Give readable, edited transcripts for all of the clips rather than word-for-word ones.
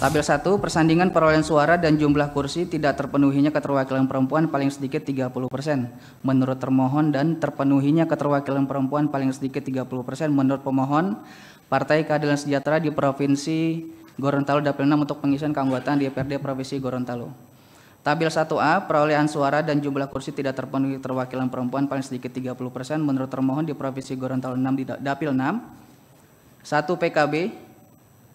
Tabel 1, persandingan perolehan suara dan jumlah kursi tidak terpenuhinya keterwakilan perempuan paling sedikit 30% menurut termohon dan terpenuhinya keterwakilan perempuan paling sedikit 30% menurut pemohon. Partai Keadilan Sejahtera di Provinsi Gorontalo Dapil 6 untuk pengisian keanggotaan DPRD Provinsi Gorontalo. Tabel 1A, perolehan suara dan jumlah kursi tidak terpenuhi keterwakilan perempuan paling sedikit 30% menurut termohon di Provinsi Gorontalo 6 di Dapil 6. 1 PKB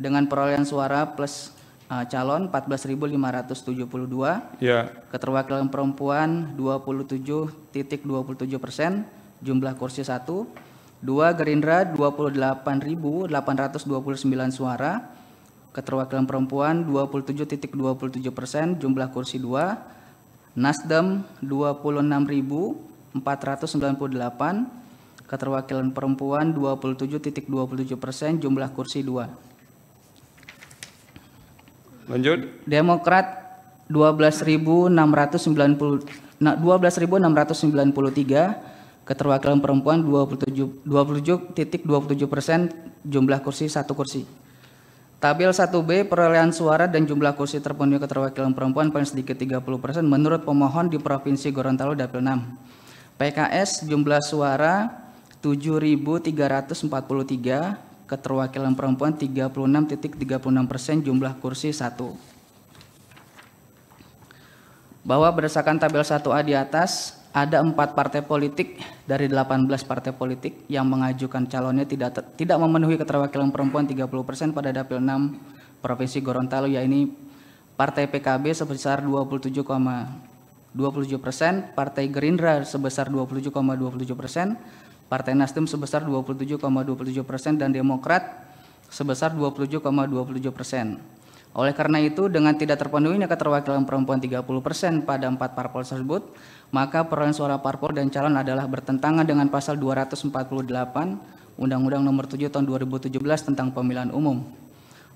dengan perolehan suara plus calon 14.572, Ya. keterwakilan perempuan 27.27%, jumlah kursi 1. 2 Gerindra 28.829 suara, keterwakilan perempuan 27.27%, jumlah kursi 2. Nasdem 26.498, keterwakilan perempuan 27.27%, jumlah kursi 2. Lanjut. Demokrat 12.693, keterwakilan perempuan 27.27%, jumlah kursi 1 kursi. Tabel 1B, perolehan suara dan jumlah kursi terpenuhi keterwakilan perempuan paling sedikit 30% menurut pemohon di Provinsi Gorontalo Dapil 6. PKS jumlah suara 7.343, keterwakilan perempuan 36.36%, jumlah kursi 1. Bahwa berdasarkan tabel 1A di atas, ada 4 partai politik dari 18 partai politik yang mengajukan calonnya tidak memenuhi keterwakilan perempuan 30% pada Dapil 6 Provinsi Gorontalo, yaitu Partai PKB sebesar 27,27%, Partai Gerindra sebesar 27,27%, Partai Nasdem sebesar 27,27% dan Demokrat sebesar 27,27%. Oleh karena itu, dengan tidak terpenuhinya keterwakilan perempuan 30% pada 4 parpol tersebut, maka perolehan suara parpol dan calon adalah bertentangan dengan pasal 248 Undang-Undang Nomor 7 Tahun 2017 tentang Pemilihan Umum.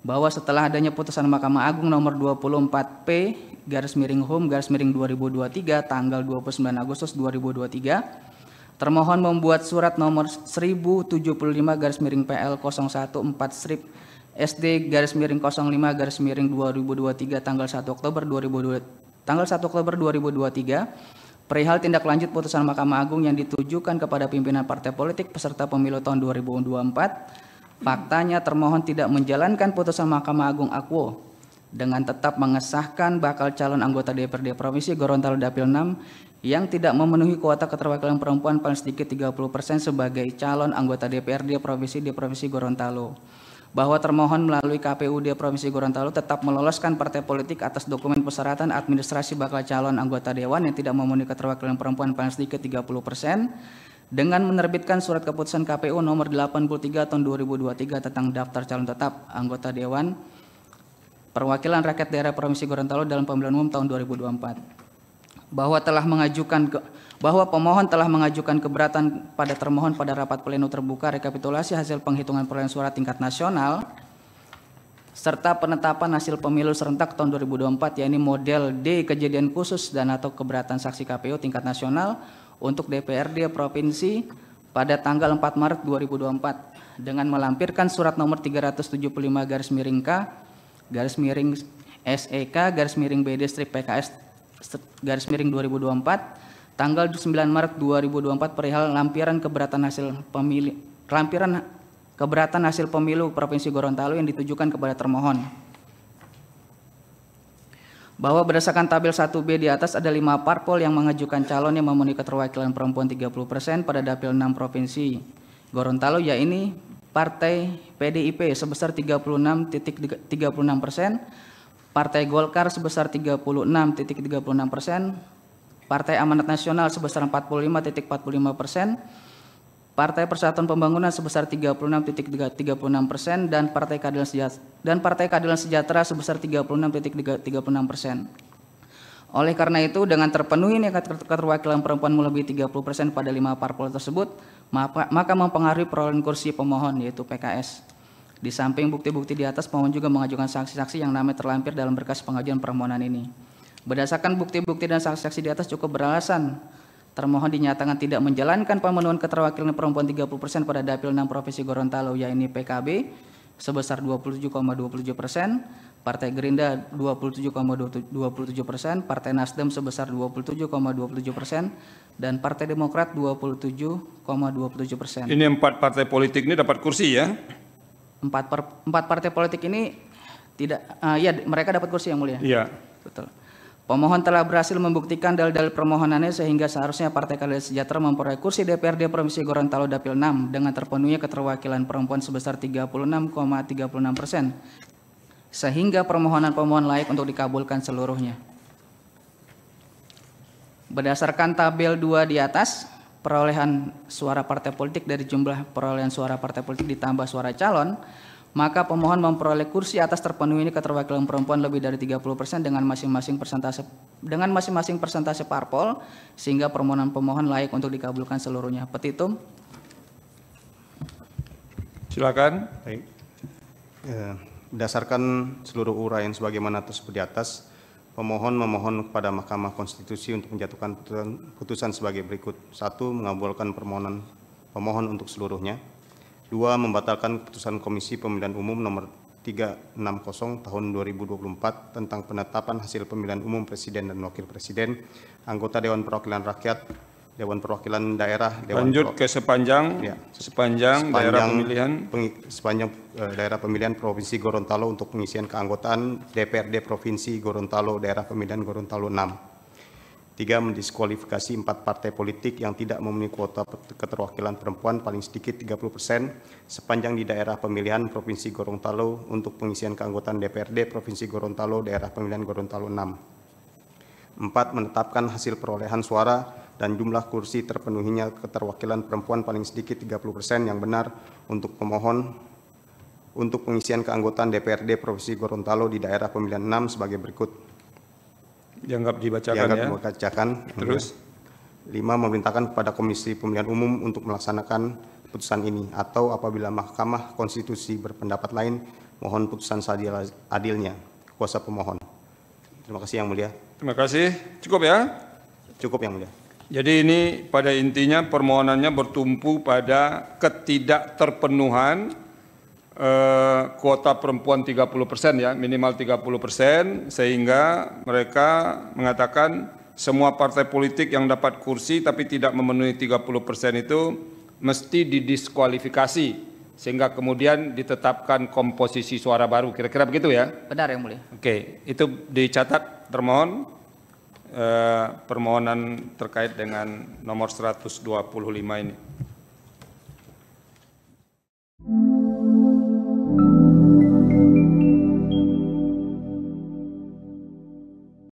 Bahwa setelah adanya putusan Mahkamah Agung Nomor 24P/HUM/2023 tanggal 29 Agustus 2023, termohon membuat surat nomor 1075-SD-SD-05-05-2023 tanggal 1 Oktober 2023 perihal tindak lanjut putusan Mahkamah Agung yang ditujukan kepada pimpinan partai politik peserta pemilu tahun 2024. Faktanya termohon tidak menjalankan putusan Mahkamah Agung Akwo dengan tetap mengesahkan bakal calon anggota DPRD Provinsi Gorontalo Dapil 6 yang tidak memenuhi kuota keterwakilan perempuan paling sedikit 30% sebagai calon anggota DPRD Provinsi di Provinsi Gorontalo. Bahwa termohon melalui KPUD Provinsi Gorontalo tetap meloloskan partai politik atas dokumen persyaratan administrasi bakal calon anggota dewan yang tidak memenuhi keterwakilan perempuan paling sedikit 30% dengan menerbitkan surat keputusan KPU nomor 83 tahun 2023 tentang daftar calon tetap anggota dewan perwakilan rakyat daerah Provinsi Gorontalo dalam pemilihan umum tahun 2024. Bahwa pemohon telah mengajukan keberatan pada termohon pada rapat pleno terbuka rekapitulasi hasil penghitungan perolehan suara tingkat nasional serta penetapan hasil pemilu serentak tahun 2024, yakni model D kejadian khusus dan atau keberatan saksi KPU tingkat nasional untuk DPRD Provinsi pada tanggal 4 Maret 2024 dengan melampirkan surat nomor 375-SEK-BD-PKS-2024 tanggal 9 Maret 2024 perihal lampiran keberatan hasil pemilu Provinsi Gorontalo yang ditujukan kepada termohon. Bahwa berdasarkan tabel 1B di atas ada 5 parpol yang mengajukan calon yang memenuhi keterwakilan perempuan 30% pada Dapil 6 Provinsi Gorontalo, yaitu Partai PDIP sebesar 36,36%, Partai Golkar sebesar 36,36%, Partai Amanat Nasional sebesar 45,45%, Partai Persatuan Pembangunan sebesar 36,36% dan Partai Keadilan Sejahtera sebesar 36,36%. Oleh karena itu, dengan terpenuhinya keterwakilan perempuan melebihi 30% pada 5 parpol tersebut, maka mempengaruhi perolehan kursi pemohon yaitu PKS. Di samping bukti-bukti di atas, pemohon juga mengajukan saksi-saksi yang namanya terlampir dalam berkas pengajuan permohonan ini. Berdasarkan bukti-bukti dan saksi-saksi di atas cukup beralasan termohon dinyatakan tidak menjalankan pemenuhan keterwakilan perempuan 30% pada Dapil 6 Provinsi Gorontalo, yaitu PKB, sebesar 27,27%, Partai Gerindra 27,27%, Partai Nasdem sebesar 27,27%, dan Partai Demokrat 27,27%. Ini 4 partai politik ini dapat kursi ya? 4 partai politik ini tidak, ya mereka dapat kursi yang mulia. Iya. Betul. Pemohon telah berhasil membuktikan dalil-dalil permohonannya sehingga seharusnya Partai Keadilan Sejahtera memperoleh kursi DPRD Provinsi Gorontalo Dapil 6 dengan terpenuhnya keterwakilan perempuan sebesar 36,36%, sehingga permohonan pemohon layak untuk dikabulkan seluruhnya. Berdasarkan tabel 2 di atas, perolehan suara partai politik dari jumlah perolehan suara partai politik ditambah suara calon, maka pemohon memperoleh kursi atas terpenuhi keterwakilan perempuan lebih dari 30% dengan masing-masing persentase parpol, sehingga permohonan pemohon layak untuk dikabulkan seluruhnya. Petitum. Silakan. Baik. Berdasarkan seluruh uraian sebagaimana tersebut di atas, pemohon memohon kepada Mahkamah Konstitusi untuk menjatuhkan putusan sebagai berikut. 1. Mengabulkan permohonan pemohon untuk seluruhnya. 2. Membatalkan keputusan Komisi Pemilihan Umum nomor 360 tahun 2024 tentang penetapan hasil pemilihan umum Presiden dan Wakil Presiden, anggota Dewan Perwakilan Rakyat, Dewan Perwakilan Daerah, lanjut ke sepanjang daerah pemilihan daerah pemilihan Provinsi Gorontalo untuk pengisian keanggotaan DPRD Provinsi Gorontalo Daerah Pemilihan Gorontalo 6. 3. Mendiskualifikasi 4 partai politik yang tidak memenuhi kuota keterwakilan perempuan paling sedikit 30% sepanjang di daerah pemilihan Provinsi Gorontalo untuk pengisian keanggotaan DPRD Provinsi Gorontalo Daerah Pemilihan Gorontalo 6. 4. Menetapkan hasil perolehan suara dan jumlah kursi terpenuhinya keterwakilan perempuan paling sedikit 30% yang benar untuk pemohon untuk pengisian keanggotaan DPRD Provinsi Gorontalo di daerah pemilihan 6 sebagai berikut. Dianggap dibacakan. Terus. 5. Memerintahkan kepada Komisi Pemilihan Umum untuk melaksanakan putusan ini, atau apabila Mahkamah Konstitusi berpendapat lain, mohon putusan seadil-adilnya. Kuasa pemohon. Terima kasih Yang Mulia. Terima kasih. Cukup ya? Cukup Yang Mulia. Jadi ini pada intinya permohonannya bertumpu pada ketidakterpenuhan kuota perempuan 30% ya, minimal 30%, sehingga mereka mengatakan semua partai politik yang dapat kursi tapi tidak memenuhi 30% itu mesti didiskualifikasi, sehingga kemudian ditetapkan komposisi suara baru. Kira-kira begitu ya? Benar Yang Mulia. Oke, itu dicatat termohon permohonan terkait dengan nomor 125 ini.